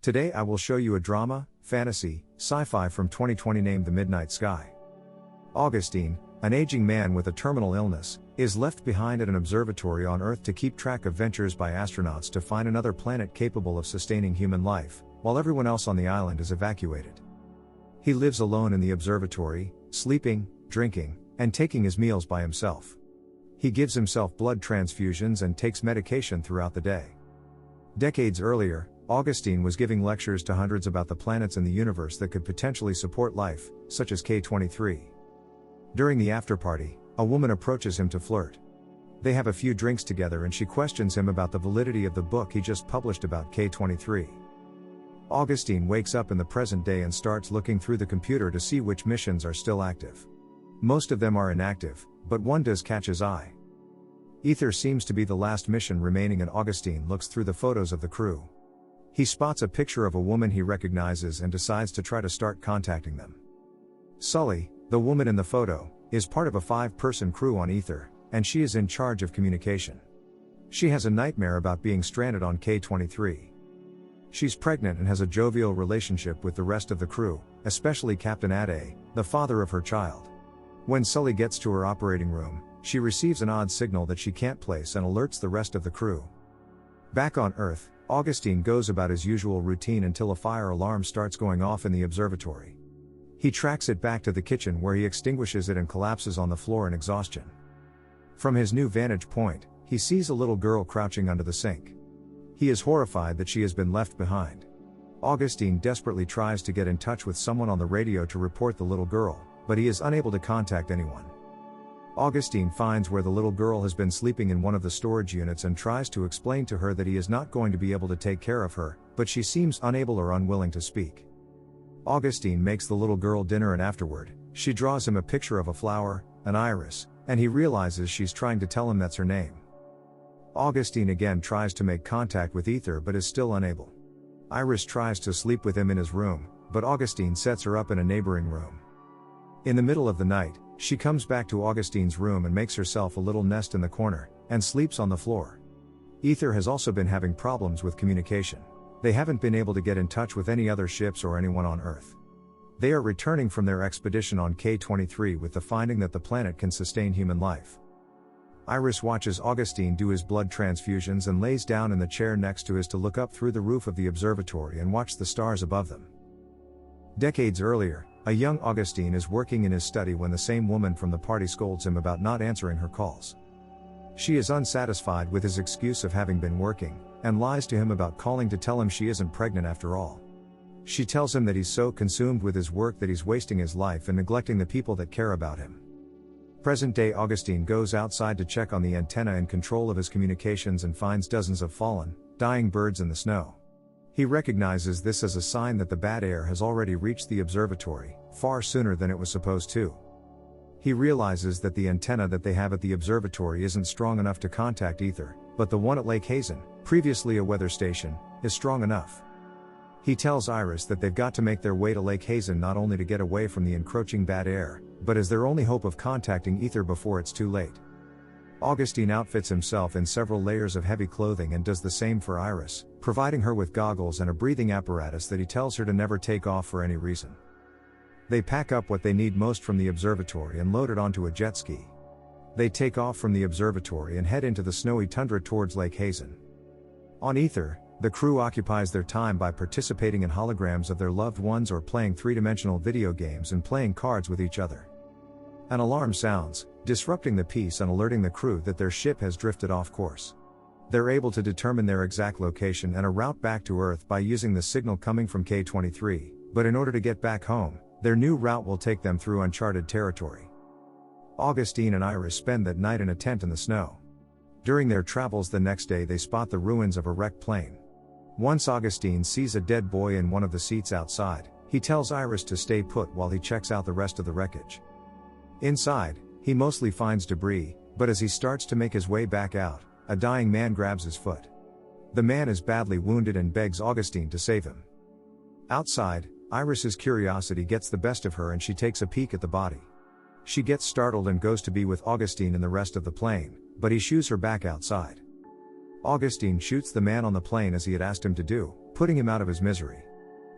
Today I will show you a drama, fantasy, sci-fi from 2020 named The Midnight Sky. Augustine, an aging man with a terminal illness, is left behind at an observatory on Earth to keep track of ventures by astronauts to find another planet capable of sustaining human life, while everyone else on the island is evacuated. He lives alone in the observatory, sleeping, drinking, and taking his meals by himself. He gives himself blood transfusions and takes medication throughout the day. Decades earlier, Augustine was giving lectures to hundreds about the planets in the universe that could potentially support life, such as K23. During the after-party, a woman approaches him to flirt. They have a few drinks together and she questions him about the validity of the book he just published about K23. Augustine wakes up in the present day and starts looking through the computer to see which missions are still active. Most of them are inactive, but one does catch his eye. Ether seems to be the last mission remaining and Augustine looks through the photos of the crew. He spots a picture of a woman he recognizes and decides to try to start contacting them. Sully, the woman in the photo, is part of a 5-person crew on Ether, and she is in charge of communication. She has a nightmare about being stranded on K23. She's pregnant and has a jovial relationship with the rest of the crew, especially Captain Ade, the father of her child. When Sully gets to her operating room, she receives an odd signal that she can't place and alerts the rest of the crew. Back on Earth, Augustine goes about his usual routine until a fire alarm starts going off in the observatory. He tracks it back to the kitchen where he extinguishes it and collapses on the floor in exhaustion. From his new vantage point, he sees a little girl crouching under the sink. He is horrified that she has been left behind. Augustine desperately tries to get in touch with someone on the radio to report the little girl, but he is unable to contact anyone. Augustine finds where the little girl has been sleeping in one of the storage units and tries to explain to her that he is not going to be able to take care of her, but she seems unable or unwilling to speak. Augustine makes the little girl dinner and afterward, she draws him a picture of a flower, an iris, and he realizes she's trying to tell him that's her name. Augustine again tries to make contact with Ether but is still unable. Iris tries to sleep with him in his room, but Augustine sets her up in a neighboring room. In the middle of the night, she comes back to Augustine's room and makes herself a little nest in the corner, and sleeps on the floor. Ether has also been having problems with communication. They haven't been able to get in touch with any other ships or anyone on Earth. They are returning from their expedition on K23 with the finding that the planet can sustain human life. Iris watches Augustine do his blood transfusions and lays down in the chair next to his to look up through the roof of the observatory and watch the stars above them. Decades earlier, a young Augustine is working in his study when the same woman from the party scolds him about not answering her calls. She is unsatisfied with his excuse of having been working, and lies to him about calling to tell him she isn't pregnant after all. She tells him that he's so consumed with his work that he's wasting his life and neglecting the people that care about him. Present-day Augustine goes outside to check on the antenna in control of his communications and finds dozens of fallen, dying birds in the snow. He recognizes this as a sign that the bad air has already reached the observatory, far sooner than it was supposed to. He realizes that the antenna that they have at the observatory isn't strong enough to contact Ether, but the one at Lake Hazen, previously a weather station, is strong enough. He tells Iris that they've got to make their way to Lake Hazen not only to get away from the encroaching bad air, but as their only hope of contacting Ether before it's too late. Augustine outfits himself in several layers of heavy clothing and does the same for Iris, providing her with goggles and a breathing apparatus that he tells her to never take off for any reason. They pack up what they need most from the observatory and load it onto a jet ski. They take off from the observatory and head into the snowy tundra towards Lake Hazen. On Ether, the crew occupies their time by participating in holograms of their loved ones or playing three-dimensional video games and playing cards with each other. An alarm sounds, disrupting the peace and alerting the crew that their ship has drifted off course. They're able to determine their exact location and a route back to Earth by using the signal coming from K23, but in order to get back home, their new route will take them through uncharted territory. Augustine and Iris spend that night in a tent in the snow. During their travels the next day they spot the ruins of a wrecked plane. Once Augustine sees a dead boy in one of the seats outside, he tells Iris to stay put while he checks out the rest of the wreckage. Inside, he mostly finds debris, but as he starts to make his way back out, a dying man grabs his foot. The man is badly wounded and begs Augustine to save him. Outside, Iris's curiosity gets the best of her and she takes a peek at the body. She gets startled and goes to be with Augustine and the rest of the plane, but he shoos her back outside. Augustine shoots the man on the plane as he had asked him to do, putting him out of his misery.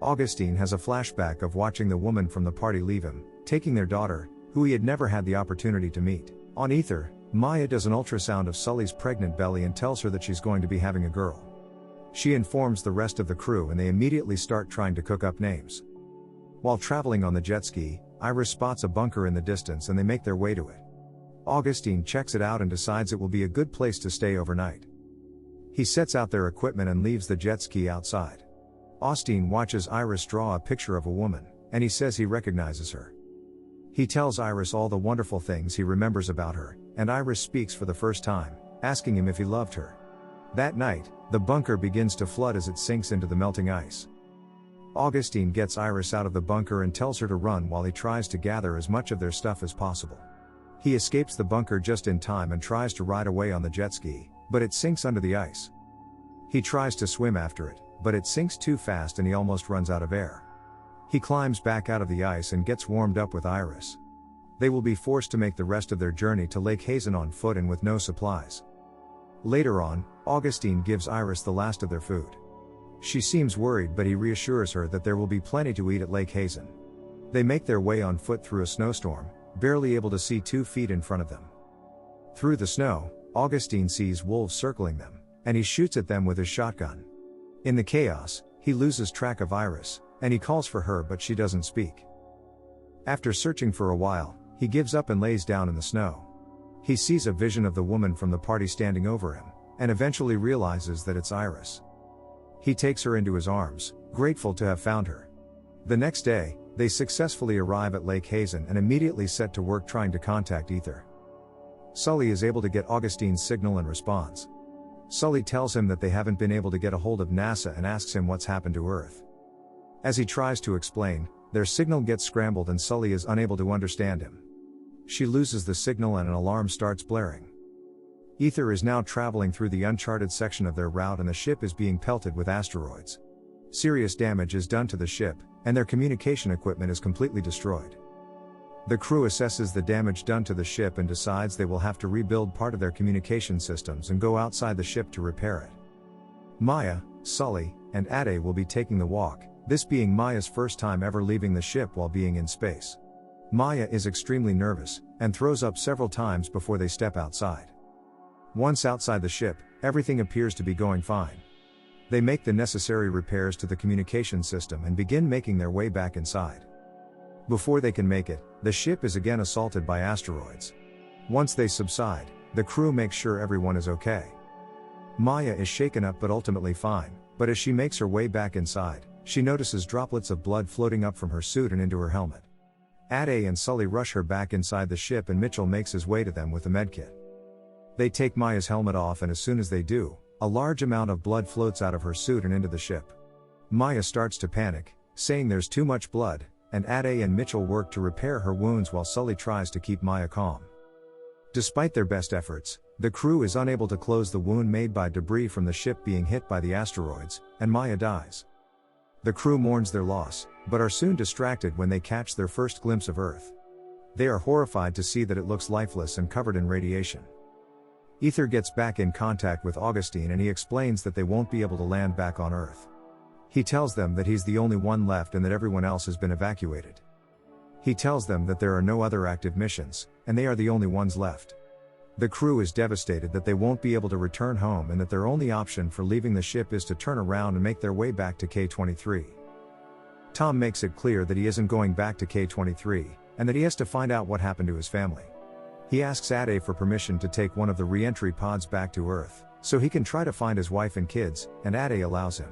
Augustine has a flashback of watching the woman from the party leave him, taking their daughter, who he had never had the opportunity to meet. On ether, Maya does an ultrasound of Sully's pregnant belly and tells her that she's going to be having a girl. She informs the rest of the crew and they immediately start trying to cook up names. While traveling on the jet ski, Iris spots a bunker in the distance and they make their way to it. Augustine checks it out and decides it will be a good place to stay overnight. He sets out their equipment and leaves the jet ski outside. Augustine watches Iris draw a picture of a woman, and he says he recognizes her. He tells Iris all the wonderful things he remembers about her, and Iris speaks for the first time, asking him if he loved her. That night, the bunker begins to flood as it sinks into the melting ice. Augustine gets Iris out of the bunker and tells her to run while he tries to gather as much of their stuff as possible. He escapes the bunker just in time and tries to ride away on the jet ski, but it sinks under the ice. He tries to swim after it, but it sinks too fast and he almost runs out of air. He climbs back out of the ice and gets warmed up with Iris. They will be forced to make the rest of their journey to Lake Hazen on foot and with no supplies. Later on, Augustine gives Iris the last of their food. She seems worried, but he reassures her that there will be plenty to eat at Lake Hazen. They make their way on foot through a snowstorm, barely able to see 2 feet in front of them. Through the snow, Augustine sees wolves circling them, and he shoots at them with his shotgun. In the chaos, he loses track of Iris, and he calls for her but she doesn't speak. After searching for a while, he gives up and lays down in the snow. He sees a vision of the woman from the party standing over him, and eventually realizes that it's Iris. He takes her into his arms, grateful to have found her. The next day, they successfully arrive at Lake Hazen and immediately set to work trying to contact Ether. Sully is able to get Augustine's signal and responds. Sully tells him that they haven't been able to get a hold of NASA and asks him what's happened to Earth. As he tries to explain, their signal gets scrambled and Sully is unable to understand him. She loses the signal and an alarm starts blaring. Ether is now traveling through the uncharted section of their route and the ship is being pelted with asteroids. Serious damage is done to the ship, and their communication equipment is completely destroyed. The crew assesses the damage done to the ship and decides they will have to rebuild part of their communication systems and go outside the ship to repair it. Maya, Sully, and Ade will be taking the walk, this being Maya's first time ever leaving the ship while being in space. Maya is extremely nervous, and throws up several times before they step outside. Once outside the ship, everything appears to be going fine. They make the necessary repairs to the communication system and begin making their way back inside. Before they can make it, the ship is again assaulted by asteroids. Once they subside, the crew makes sure everyone is okay. Maya is shaken up but ultimately fine, but as she makes her way back inside, she notices droplets of blood floating up from her suit and into her helmet. Ade and Sully rush her back inside the ship and Mitchell makes his way to them with the medkit. They take Maya's helmet off and as soon as they do, a large amount of blood floats out of her suit and into the ship. Maya starts to panic, saying there's too much blood, and Ade and Mitchell work to repair her wounds while Sully tries to keep Maya calm. Despite their best efforts, the crew is unable to close the wound made by debris from the ship being hit by the asteroids, and Maya dies. The crew mourns their loss, but are soon distracted when they catch their first glimpse of Earth. They are horrified to see that it looks lifeless and covered in radiation. Ether gets back in contact with Augustine and he explains that they won't be able to land back on Earth. He tells them that he's the only one left and that everyone else has been evacuated. He tells them that there are no other active missions, and they are the only ones left. The crew is devastated that they won't be able to return home and that their only option for leaving the ship is to turn around and make their way back to K-23. Tom makes it clear that he isn't going back to K-23, and that he has to find out what happened to his family. He asks Ade for permission to take one of the re-entry pods back to Earth, so he can try to find his wife and kids, and Ade allows him.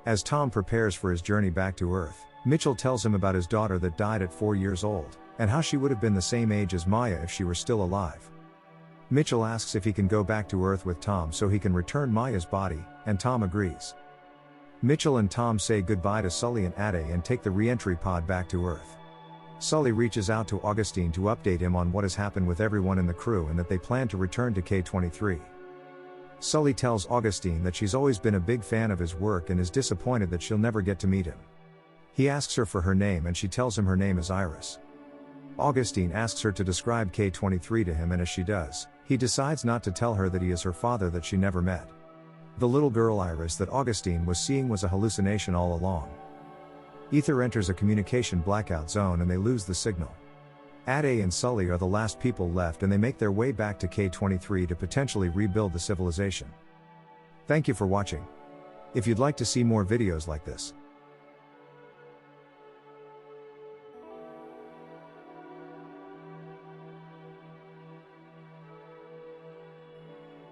As Tom prepares for his journey back to Earth, Mitchell tells him about his daughter that died at 4 years old, and how she would have been the same age as Maya if she were still alive. Mitchell asks if he can go back to Earth with Tom so he can return Maya's body, and Tom agrees. Mitchell and Tom say goodbye to Sully and Ade and take the re-entry pod back to Earth. Sully reaches out to Augustine to update him on what has happened with everyone in the crew and that they plan to return to K-23. Sully tells Augustine that she's always been a big fan of his work and is disappointed that she'll never get to meet him. He asks her for her name and she tells him her name is Iris. Augustine asks her to describe K-23 to him and as she does, He decides not to tell her that he is her father that she never met. The little girl Iris that Augustine was seeing was a hallucination all along. Ether enters a communication blackout zone and they lose the signal. Ade and Sully are the last people left and they make their way back to K23 to potentially rebuild the civilization. Thank you for watching. If you'd like to see more videos like this,